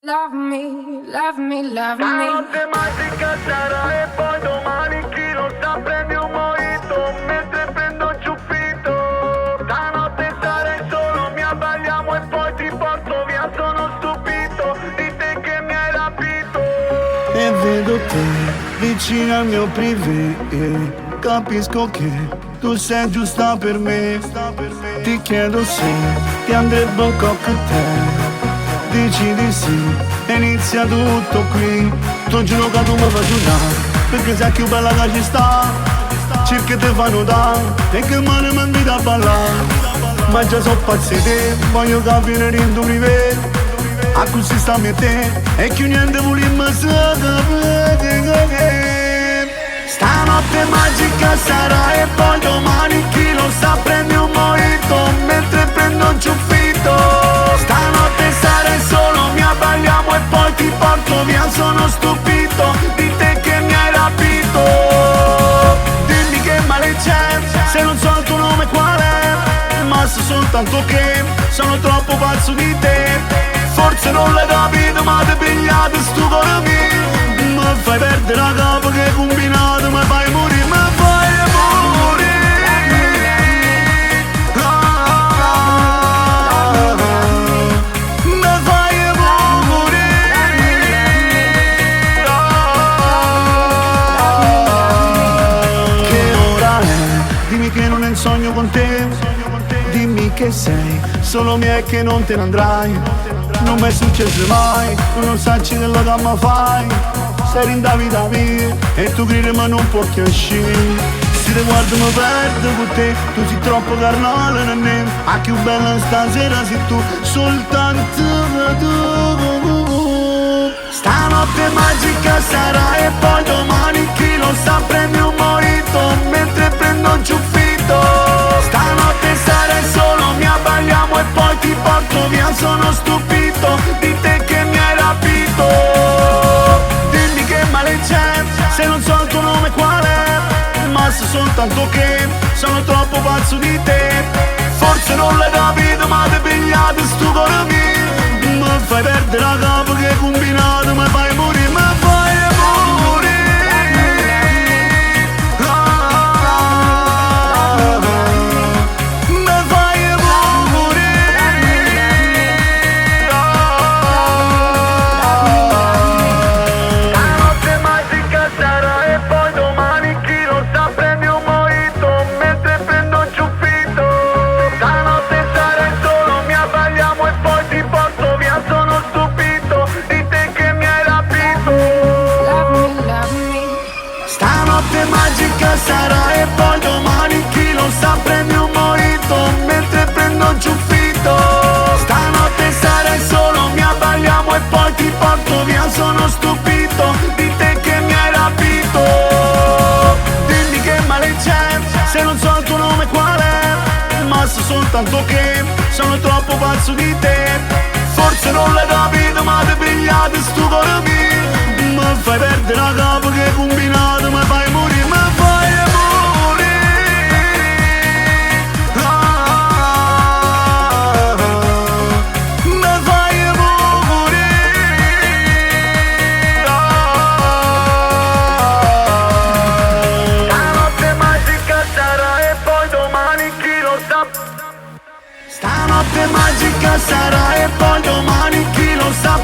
Love me, love me, love me. Stanotte magica sarà e poi domani chi lo sa prendi un mojito mentre prendo un ciuffito. Stanotte sarai solo, mi abbagliamo e poi ti porto via. Sono stupito di te che mi hai rapito. E vedo te vicino al mio privé e capisco che tu sei giusta per me. Ti chiedo se ti andrebbe un cocktail. Dici di sì, e inizia tutto qui. Tu giuro che tu mi fai giocare, perché sei più bella che ci sta. Cerca te fa notare, e che male mi invita a ballare. Ma già so pazzi di te, voglio capire in tu privé. A così sta a te, e che niente volimmo sapere. Stanotte magica sarà e poi domani chi lo sa prendi un mojito mentre prendo un ciuffito. Stanotte sarai solo, mi abbagliamo e poi ti porto via. Sono stupito di te che mi hai rapito. Dimmi che male c'è, se non so il tuo nome qual è. Ma so soltanto che sono troppo pazzo di te. Forse non l'hai capito ma ti pigliate sto cuore mio. Mi fai perdere la capo che hai combinato. Mi fai morire, mi fai morire. Che non è un sogno con te. Dimmi che sei solo mia e che non te ne andrai. Non mi è successo mai, tu non sai quello che mi fai. Sei in da vita mia e tu gridi ma non puoi uscire. Se ti guardo mi perdo con te, tu sei troppo carnale nel me. Ah più bella stasera sei tu, soltanto tu. Stanotte magica sarà e poi domani chi lo sa prendi un mojito mentre prendo un ciuffito. Stanotte sarai solo, mi abbagliamo e poi ti porto via. Sono stupito di te che mi hai rapito. Dimmi che male c'è, se non so il tuo nome qual è. Ma so soltanto che sono troppo pazzo di te. Forse non l'hai capito ma ti pigliate sto cuore mio. Mi fai perdere la capo che hai combinato. Mi fai morire, mi fai morire. Magica sarà e poi domani chi lo sa prendi un mojito mentre prendo un ciuffito. Stanotte sarai solo, mi abbagliamo e poi ti porto via. Sono stupito di te che mi hai rapito. Dimmi che male c'è, se non so il tuo nome qual è. Ma so soltanto che sono troppo pazzo di te. Forse non l'hai capito ma ti pigliate sto cuore mio. Mi fai perdere la capo che hai combinato. Mi fai morire, mi fai morire. Mi fai morire. Stanotte magica sarà e poi domani chi lo sa. Stanotte magica sarà e poi domani chi lo sa